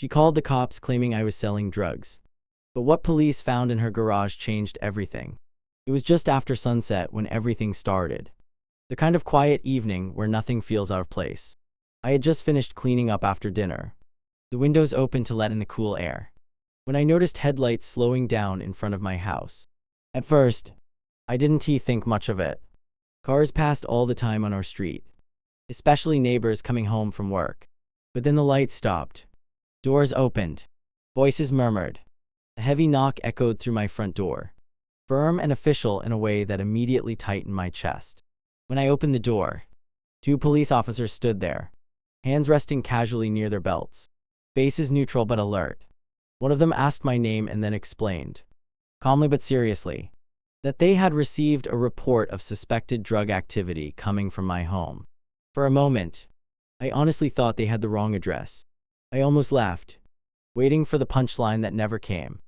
She called the cops claiming I was selling drugs. But what police found in her garage changed everything. It was just after sunset when everything started. The kind of quiet evening where nothing feels out of place. I had just finished cleaning up after dinner. The windows opened to let in the cool air. When I noticed headlights slowing down in front of my house. At first, I didn't think much of it. Cars passed all the time on our street, especially neighbors coming home from work. But then the lights stopped. Doors opened. Voices murmured. A heavy knock echoed through my front door, firm and official in a way that immediately tightened my chest. When I opened the door, 2 police officers stood there, hands resting casually near their belts, faces neutral but alert. One of them asked my name and then explained, calmly but seriously, that they had received a report of suspected drug activity coming from my home. For a moment, I honestly thought they had the wrong address. I almost laughed, waiting for the punchline that never came.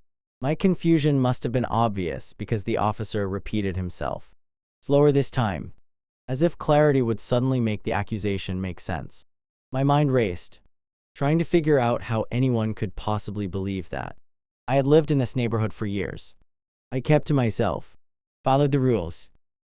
My confusion must have been obvious because the officer repeated himself, slower this time, as if clarity would suddenly make the accusation make sense. My mind raced, trying to figure out how anyone could possibly believe that. I had lived in this neighborhood for years. I kept to myself, followed the rules,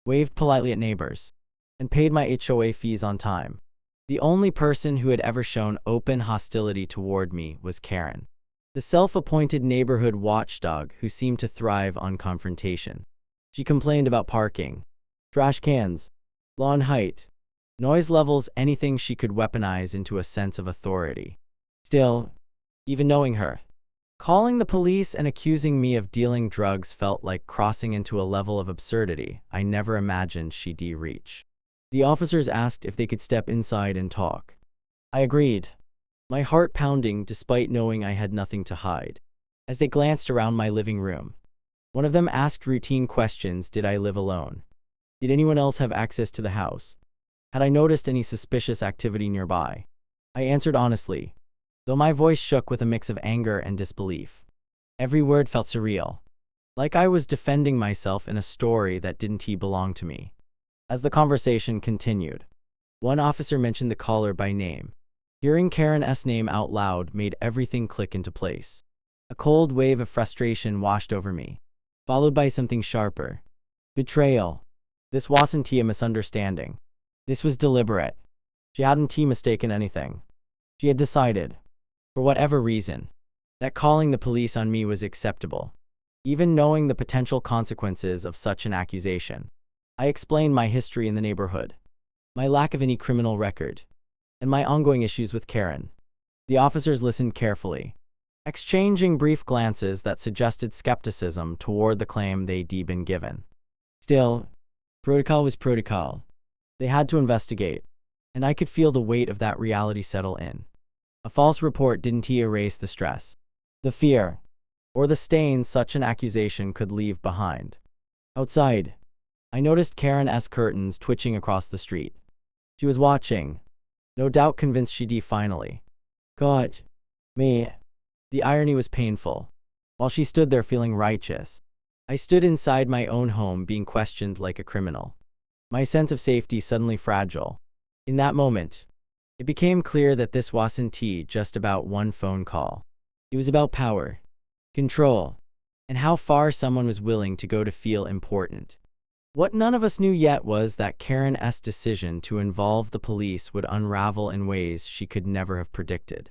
waved politely at neighbors, and paid my HOA fees on time. The only person who had ever shown open hostility toward me was Karen, the self-appointed neighborhood watchdog who seemed to thrive on confrontation. She complained about parking, trash cans, lawn height, noise levels, anything she could weaponize into a sense of authority. Still, even knowing her, calling the police and accusing me of dealing drugs felt like crossing into a level of absurdity I never imagined she'd reach. The officers asked if they could step inside and talk. I agreed, my heart pounding despite knowing I had nothing to hide. As they glanced around my living room, one of them asked routine questions. Did I live alone? Did anyone else have access to the house? Had I noticed any suspicious activity nearby? I answered honestly, though my voice shook with a mix of anger and disbelief. Every word felt surreal, like I was defending myself in a story that didn't belong to me. As the conversation continued, one officer mentioned the caller by name. Hearing Karen's name out loud made everything click into place. A cold wave of frustration washed over me, followed by something sharper. Betrayal. This wasn't a misunderstanding. This was deliberate. She hadn't mistaken anything. She had decided, for whatever reason, that calling the police on me was acceptable, even knowing the potential consequences of such an accusation. I explained my history in the neighborhood, my lack of any criminal record, and my ongoing issues with Karen. The officers listened carefully, exchanging brief glances that suggested skepticism toward the claim they'd been given. Still, protocol was protocol. They had to investigate, and I could feel the weight of that reality settle in. A false report didn't erase the stress, the fear, or the stain such an accusation could leave behind. Outside, I noticed Karen's curtains twitching across the street. She was watching, no doubt convinced she'd finally caught me. The irony was painful. While she stood there feeling righteous, I stood inside my own home being questioned like a criminal. My sense of safety suddenly fragile. In that moment, it became clear that this wasn't just about one phone call. It was about power, control, and how far someone was willing to go to feel important. What none of us knew yet was that Karen's decision to involve the police would unravel in ways she could never have predicted.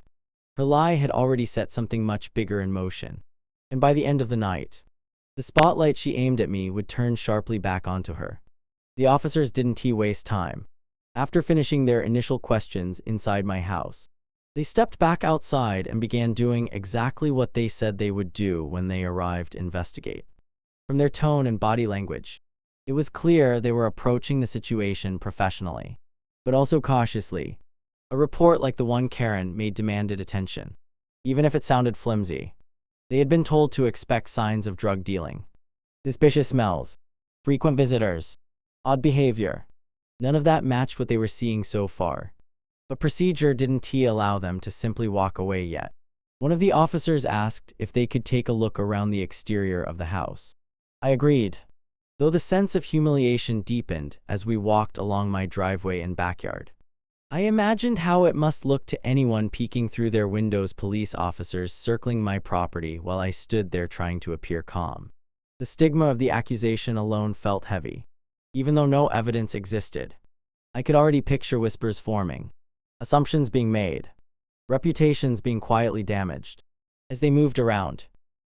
Her lie had already set something much bigger in motion, and by the end of the night, the spotlight she aimed at me would turn sharply back onto her. The officers didn't waste time. After finishing their initial questions inside my house, they stepped back outside and began doing exactly what they said they would do when they arrived to investigate. From their tone and body language, it was clear they were approaching the situation professionally, but also cautiously. A report like the one Karen made demanded attention, even if it sounded flimsy. They had been told to expect signs of drug dealing, suspicious smells, frequent visitors, odd behavior. None of that matched what they were seeing so far. But procedure didn't allow them to simply walk away yet. One of the officers asked if they could take a look around the exterior of the house. I agreed, though the sense of humiliation deepened as we walked along my driveway and backyard. I imagined how it must look to anyone peeking through their windows, police officers circling my property while I stood there trying to appear calm. The stigma of the accusation alone felt heavy. Even though no evidence existed, I could already picture whispers forming, assumptions being made, reputations being quietly damaged. As they moved around,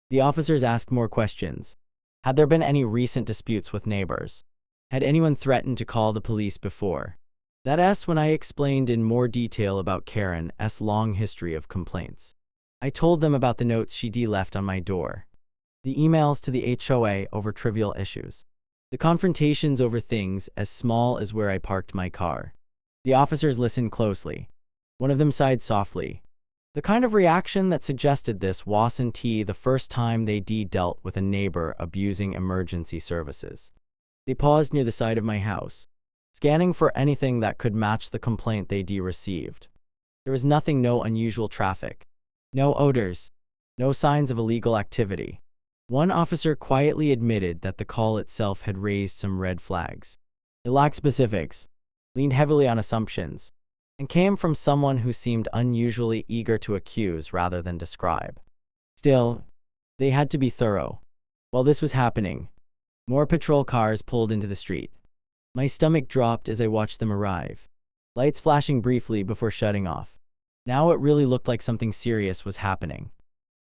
the officers asked more questions. Had there been any recent disputes with neighbors? Had anyone threatened to call the police before? That's when I explained in more detail about Karen's long history of complaints. I told them about the notes she left on my door, the emails to the HOA over trivial issues, the confrontations over things as small as where I parked my car. The officers listened closely. One of them sighed softly, the kind of reaction that suggested this wasn't the first time they dealt with a neighbor abusing emergency services. They paused near the side of my house, scanning for anything that could match the complaint they received. There was nothing, no unusual traffic, no odors, no signs of illegal activity. One officer quietly admitted that the call itself had raised some red flags. It lacked specifics, leaned heavily on assumptions, and came from someone who seemed unusually eager to accuse rather than describe. Still, they had to be thorough. While this was happening, more patrol cars pulled into the street. My stomach dropped as I watched them arrive, lights flashing briefly before shutting off. Now it really looked like something serious was happening.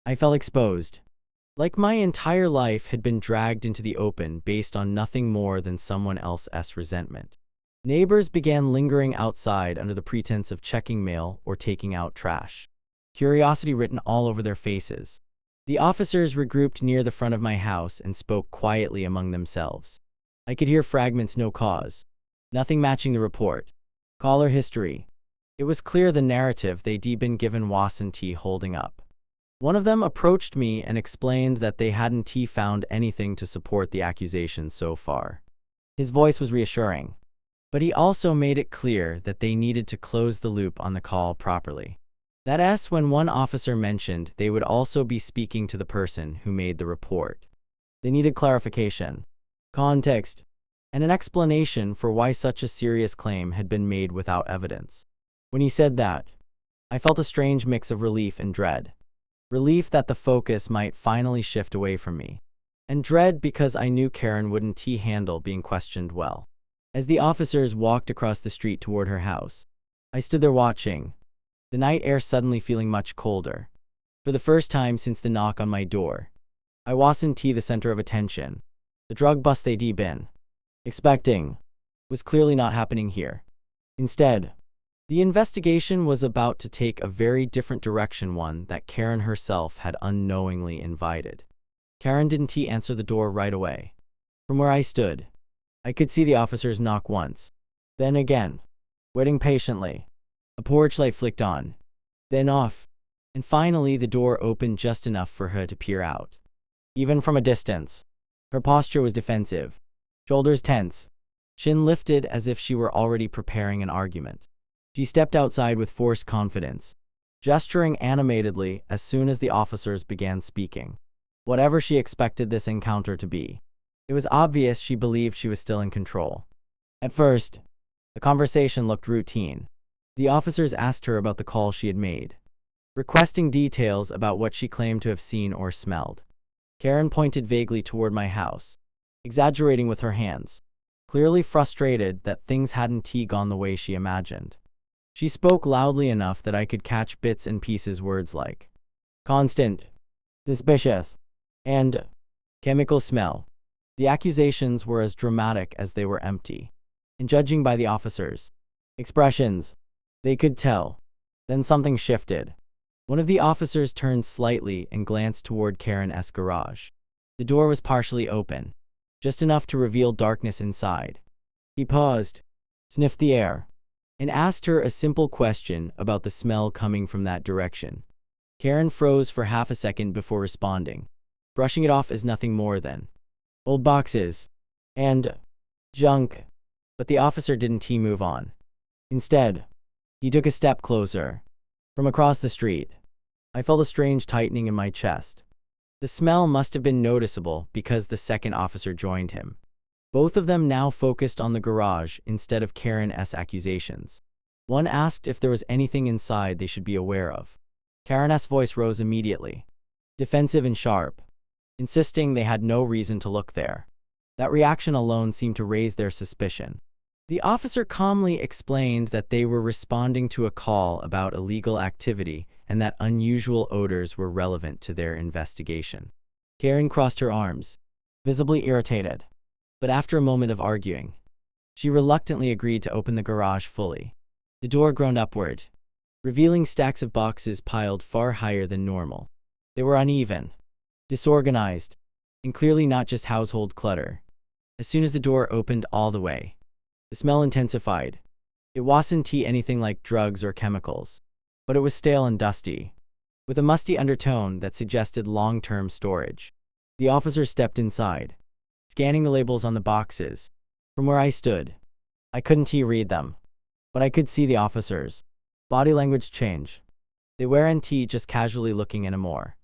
I felt exposed, like my entire life had been dragged into the open based on nothing more than someone else's resentment. Neighbors began lingering outside under the pretense of checking mail or taking out trash, curiosity written all over their faces. The officers regrouped near the front of my house and spoke quietly among themselves. I could hear fragments, no cause, nothing matching the report, caller history. It was clear the narrative they'd been given wasn't holding up. One of them approached me and explained that they hadn't found anything to support the accusations so far. His voice was reassuring, but he also made it clear that they needed to close the loop on the call properly. That's when one officer mentioned they would also be speaking to the person who made the report. They needed clarification, context, and an explanation for why such a serious claim had been made without evidence. When he said that, I felt a strange mix of relief and dread. Relief that the focus might finally shift away from me, and dread because I knew Karen wouldn't handle being questioned well. As the officers walked across the street toward her house, I stood there watching, the night air suddenly feeling much colder. For the first time since the knock on my door, I wasn't the center of attention. The drug bust they'd been expecting was clearly not happening here. Instead, the investigation was about to take a very different direction, one that Karen herself had unknowingly invited. Karen didn't answer the door right away. From where I stood, I could see the officers knock once, then again, waiting patiently. A porch light flicked on, then off, and finally the door opened just enough for her to peer out. Even from a distance, her posture was defensive, shoulders tense, chin lifted as if she were already preparing an argument. She stepped outside with forced confidence, gesturing animatedly as soon as the officers began speaking. Whatever she expected this encounter to be, it was obvious she believed she was still in control. At first, the conversation looked routine. The officers asked her about the call she had made, requesting details about what she claimed to have seen or smelled. Karen pointed vaguely toward my house, exaggerating with her hands, clearly frustrated that things hadn't gone the way she imagined. She spoke loudly enough that I could catch bits and pieces, words like constant, suspicious, and chemical smell. The accusations were as dramatic as they were empty, and judging by the officers' expressions, they could tell. Then something shifted. One of the officers turned slightly and glanced toward Karen's garage. The door was partially open, just enough to reveal darkness inside. He paused, sniffed the air, and asked her a simple question about the smell coming from that direction. Karen froze for half a second before responding, brushing it off as nothing more than old boxes and junk. But the officer didn't move on. Instead, he took a step closer. From across the street, I felt a strange tightening in my chest. The smell must have been noticeable because the second officer joined him. Both of them now focused on the garage instead of Karen's accusations. One asked if there was anything inside they should be aware of. Karen's voice rose immediately, defensive and sharp, insisting they had no reason to look there. That reaction alone seemed to raise their suspicion. The officer calmly explained that they were responding to a call about illegal activity and that unusual odors were relevant to their investigation. Karen crossed her arms, visibly irritated. But after a moment of arguing, she reluctantly agreed to open the garage fully. The door groaned upward, revealing stacks of boxes piled far higher than normal. They were uneven, disorganized, and clearly not just household clutter. As soon as the door opened all the way, the smell intensified. It wasn't anything like drugs or chemicals, but it was stale and dusty, with a musty undertone that suggested long-term storage. The officer stepped inside, scanning the labels on the boxes. From where I stood, I couldn't read them, but I could see the officers' body language change. They weren't just casually looking anymore.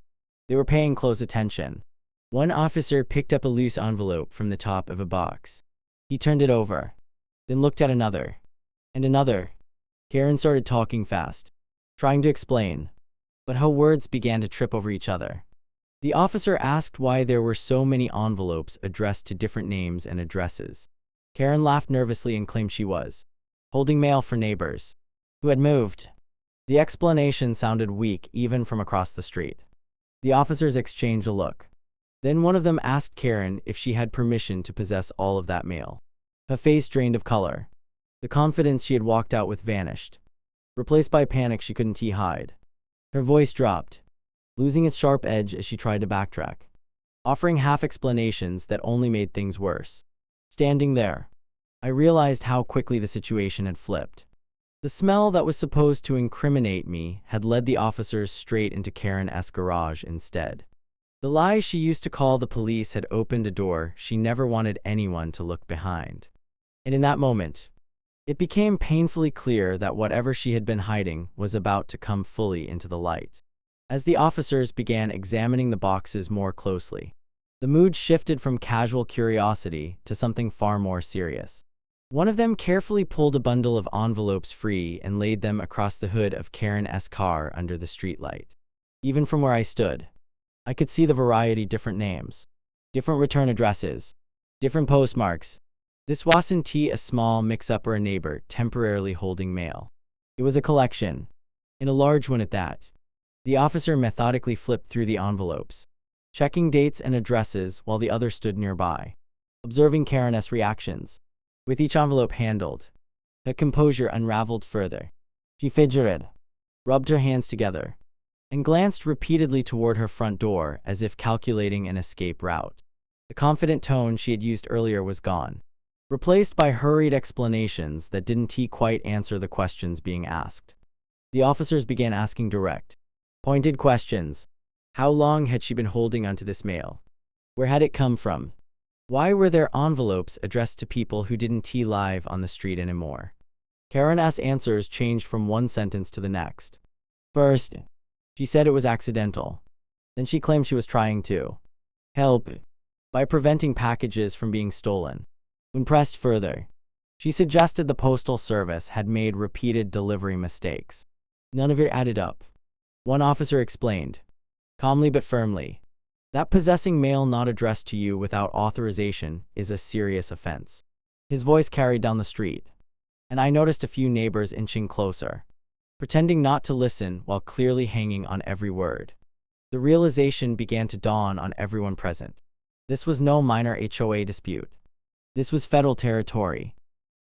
They were paying close attention. One officer picked up a loose envelope from the top of a box. He turned it over, then looked at another, and another. Karen started talking fast, trying to explain, but her words began to trip over each other. The officer asked why there were so many envelopes addressed to different names and addresses. Karen laughed nervously and claimed she was holding mail for neighbors who had moved. The explanation sounded weak even from across the street. The officers exchanged a look. Then one of them asked Karen if she had permission to possess all of that mail. Her face drained of color. The confidence she had walked out with vanished, replaced by panic she couldn't hide. Her voice dropped, losing its sharp edge as she tried to backtrack, offering half explanations that only made things worse. Standing there, I realized how quickly the situation had flipped. The smell that was supposed to incriminate me had led the officers straight into Karen's garage instead. The lie she used to call the police had opened a door she never wanted anyone to look behind. And in that moment, it became painfully clear that whatever she had been hiding was about to come fully into the light. As the officers began examining the boxes more closely, the mood shifted from casual curiosity to something far more serious. One of them carefully pulled a bundle of envelopes free and laid them across the hood of Karen's car under the streetlight. Even from where I stood, I could see the variety: different names, different return addresses, different postmarks. This wasn't a small mix-up or a neighbor temporarily holding mail. It was a collection, and a large one at that. The officer methodically flipped through the envelopes, checking dates and addresses while the other stood nearby, observing Karen's reactions. With each envelope handled, her composure unraveled further. She fidgeted, rubbed her hands together, and glanced repeatedly toward her front door as if calculating an escape route. The confident tone she had used earlier was gone, replaced by hurried explanations that didn't quite answer the questions being asked. The officers began asking direct, pointed questions. How long had she been holding onto this mail? Where had it come from? Why were there envelopes addressed to people who didn't live on the street anymore? Karen's answers changed from one sentence to the next. First, she said it was accidental. Then she claimed she was trying to help by preventing packages from being stolen. When pressed further, she suggested the postal service had made repeated delivery mistakes. None of it added up. One officer explained, calmly but firmly, that possessing mail not addressed to you without authorization is a serious offense. His voice carried down the street, and I noticed a few neighbors inching closer, pretending not to listen while clearly hanging on every word. The realization began to dawn on everyone present. This was no minor HOA dispute. This was federal territory.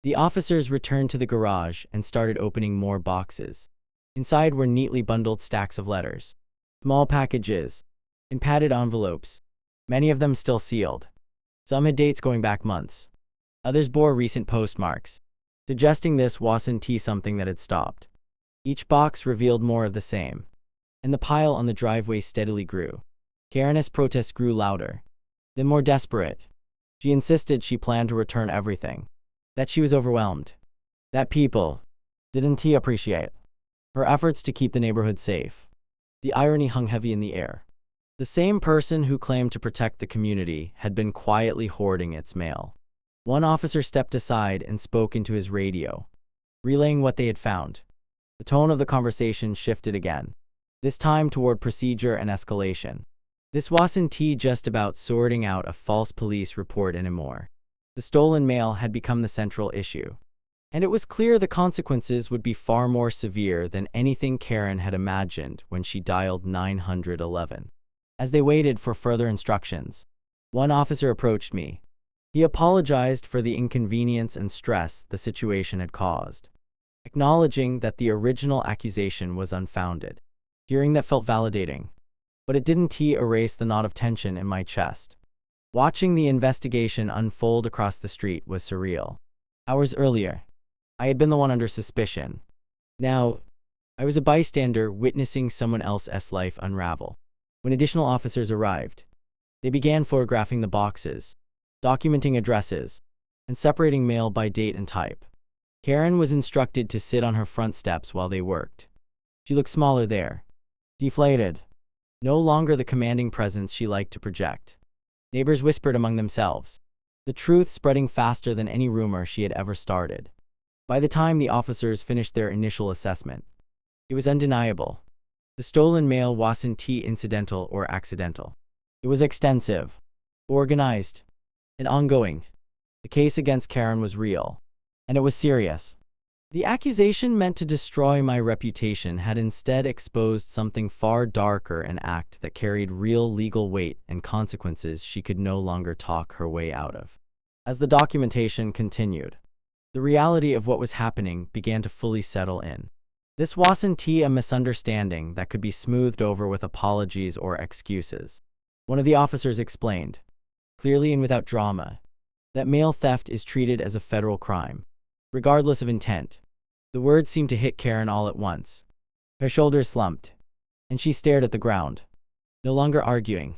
The officers returned to the garage and started opening more boxes. Inside were neatly bundled stacks of letters, small packages, and padded envelopes, many of them still sealed. Some had dates going back months. Others bore recent postmarks, suggesting this wasn't something that had stopped. Each box revealed more of the same, and the pile on the driveway steadily grew. Karen's protests grew louder, then more desperate. She insisted she planned to return everything, that she was overwhelmed, that people didn't appreciate her efforts to keep the neighborhood safe. The irony hung heavy in the air. The same person who claimed to protect the community had been quietly hoarding its mail. One officer stepped aside and spoke into his radio, relaying what they had found. The tone of the conversation shifted again, this time toward procedure and escalation. This wasn't just about sorting out a false police report anymore. The stolen mail had become the central issue, and it was clear the consequences would be far more severe than anything Karen had imagined when she dialed 911. As they waited for further instructions, one officer approached me. He apologized for the inconvenience and stress the situation had caused, acknowledging that the original accusation was unfounded. Hearing that felt validating, but it didn't erase the knot of tension in my chest. Watching the investigation unfold across the street was surreal. Hours earlier, I had been the one under suspicion. Now, I was a bystander witnessing someone else's life unravel. When additional officers arrived, they began photographing the boxes, documenting addresses, and separating mail by date and type. Karen was instructed to sit on her front steps while they worked. She looked smaller there, deflated, no longer the commanding presence she liked to project. Neighbors whispered among themselves, the truth spreading faster than any rumor she had ever started. By the time the officers finished their initial assessment, it was undeniable. The stolen mail wasn't incidental or accidental. It was extensive, organized, and ongoing. The case against Karen was real, and it was serious. The accusation meant to destroy my reputation had instead exposed something far darker, an act that carried real legal weight and consequences she could no longer talk her way out of. As the documentation continued, the reality of what was happening began to fully settle in. This wasn't a misunderstanding that could be smoothed over with apologies or excuses. One of the officers explained, clearly and without drama, that mail theft is treated as a federal crime, regardless of intent. The words seemed to hit Karen all at once. Her shoulders slumped, and she stared at the ground, no longer arguing,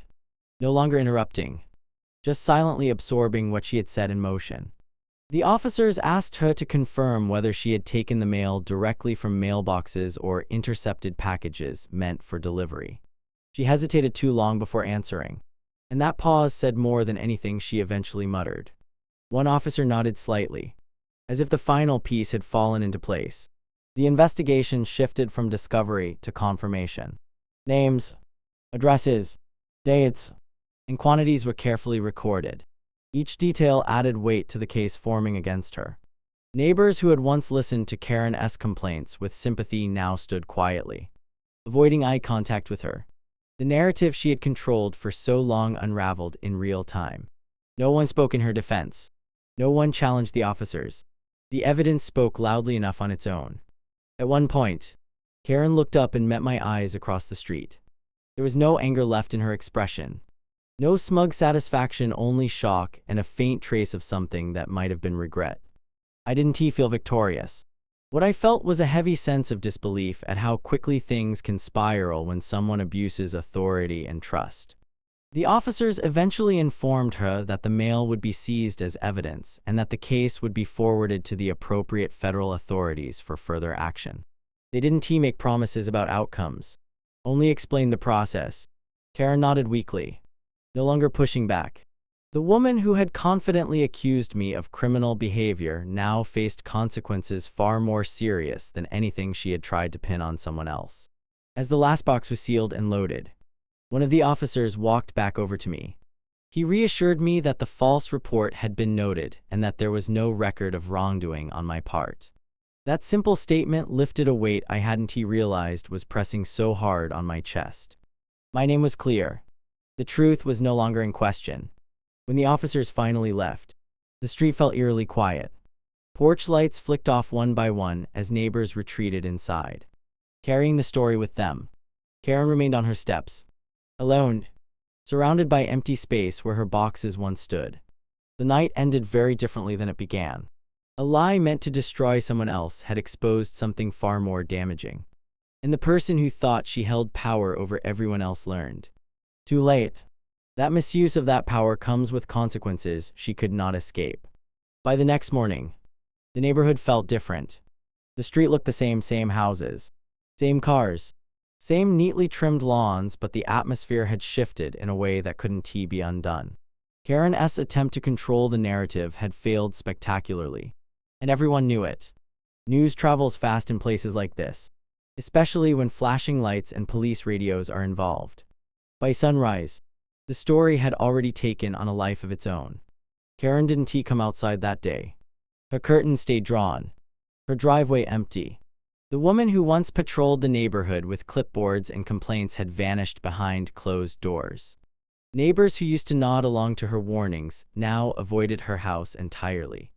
no longer interrupting, just silently absorbing what she had set in motion. The officers asked her to confirm whether she had taken the mail directly from mailboxes or intercepted packages meant for delivery. She hesitated too long before answering, and that pause said more than anything she eventually muttered. One officer nodded slightly, as if the final piece had fallen into place. The investigation shifted from discovery to confirmation. Names, addresses, dates, and quantities were carefully recorded. Each detail added weight to the case forming against her. Neighbors who had once listened to Karen's complaints with sympathy now stood quietly, avoiding eye contact with her. The narrative she had controlled for so long unraveled in real time. No one spoke in her defense. No one challenged the officers. The evidence spoke loudly enough on its own. At one point, Karen looked up and met my eyes across the street. There was no anger left in her expression. No smug satisfaction, only shock and a faint trace of something that might have been regret. I didn't feel victorious. What I felt was a heavy sense of disbelief at how quickly things can spiral when someone abuses authority and trust. The officers eventually informed her that the mail would be seized as evidence and that the case would be forwarded to the appropriate federal authorities for further action. They didn't make promises about outcomes, only explained the process. Karen nodded weakly, no longer pushing back. The woman who had confidently accused me of criminal behavior now faced consequences far more serious than anything she had tried to pin on someone else. As the last box was sealed and loaded, one of the officers walked back over to me. He reassured me that the false report had been noted and that there was no record of wrongdoing on my part. That simple statement lifted a weight I hadn't realized was pressing so hard on my chest. My name was clear. The truth was no longer in question. When the officers finally left, the street felt eerily quiet. Porch lights flicked off one by one as neighbors retreated inside, carrying the story with them. Karen remained on her steps, alone, surrounded by empty space where her boxes once stood. The night ended very differently than it began. A lie meant to destroy someone else had exposed something far more damaging. And the person who thought she held power over everyone else learned. Too late. That misuse of that power comes with consequences she could not escape. By the next morning, the neighborhood felt different. The street looked the same houses, same cars, same neatly trimmed lawns, but the atmosphere had shifted in a way that couldn't be undone. Karen's attempt to control the narrative had failed spectacularly, and everyone knew it. News travels fast in places like this, especially when flashing lights and police radios are involved. By sunrise, the story had already taken on a life of its own. Karen didn't come outside that day. Her curtains stayed drawn, her driveway empty. The woman who once patrolled the neighborhood with clipboards and complaints had vanished behind closed doors. Neighbors who used to nod along to her warnings now avoided her house entirely.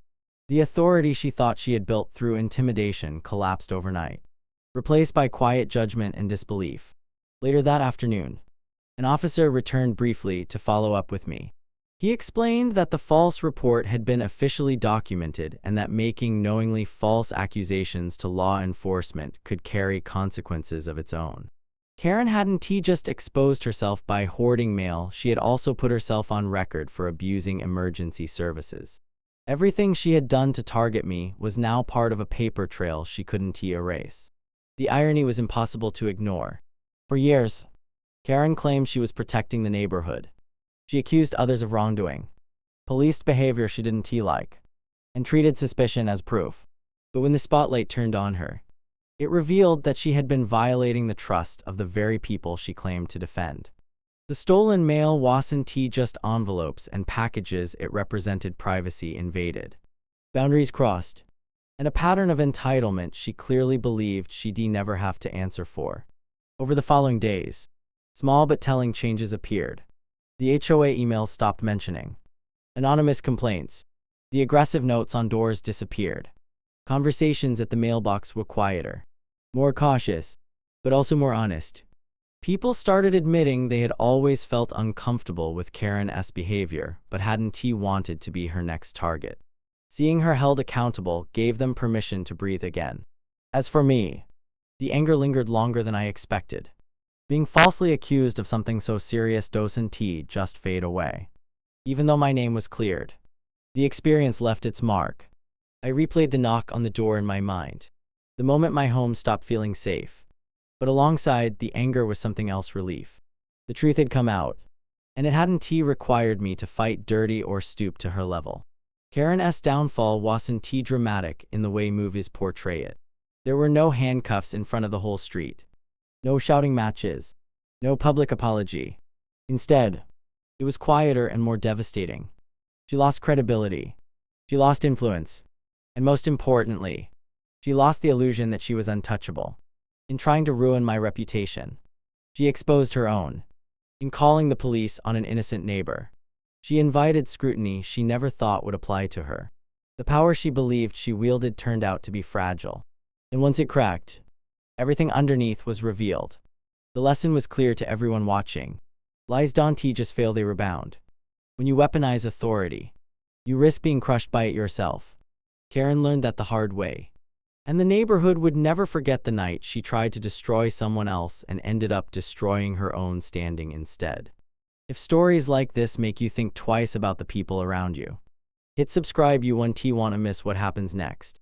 The authority she thought she had built through intimidation collapsed overnight, replaced by quiet judgment and disbelief. Later that afternoon, an officer returned briefly to follow up with me. He explained that the false report had been officially documented and that making knowingly false accusations to law enforcement could carry consequences of its own. Karen hadn't just exposed herself by hoarding mail, she had also put herself on record for abusing emergency services. Everything she had done to target me was now part of a paper trail she couldn't erase. The irony was impossible to ignore. For years, Karen claimed she was protecting the neighborhood. She accused others of wrongdoing, policed behavior she didn't like, and treated suspicion as proof. But when the spotlight turned on her, it revealed that she had been violating the trust of the very people she claimed to defend. The stolen mail wasn't just envelopes and packages, it represented privacy invaded, boundaries crossed, and a pattern of entitlement she clearly believed she'd never have to answer for. Over the following days, small but telling changes appeared. The HOA emails stopped mentioning anonymous complaints. The aggressive notes on doors disappeared. Conversations at the mailbox were quieter, more cautious, but also more honest. People started admitting they had always felt uncomfortable with Karen's behavior, but hadn't wanted to be her next target. Seeing her held accountable gave them permission to breathe again. As for me, the anger lingered longer than I expected. Being falsely accused of something so serious doesn't just fade away. Even though my name was cleared, the experience left its mark. I replayed the knock on the door in my mind, the moment my home stopped feeling safe. But alongside the anger was something else: relief. The truth had come out, and it hadn't required me to fight dirty or stoop to her level. Karen's downfall wasn't dramatic in the way movies portray it. There were no handcuffs in front of the whole street, no shouting matches, no public apology. Instead, it was quieter and more devastating. She lost credibility, she lost influence, and most importantly, she lost the illusion that she was untouchable. In trying to ruin my reputation, she exposed her own. In calling the police on an innocent neighbor, she invited scrutiny she never thought would apply to her. The power she believed she wielded turned out to be fragile. And once it cracked, everything underneath was revealed. The lesson was clear to everyone watching. Lies don't just fail, they rebound. When you weaponize authority, you risk being crushed by it yourself. Karen learned that the hard way. And the neighborhood would never forget the night she tried to destroy someone else and ended up destroying her own standing instead. If stories like this make you think twice about the people around you, hit subscribe. You won't want to miss what happens next.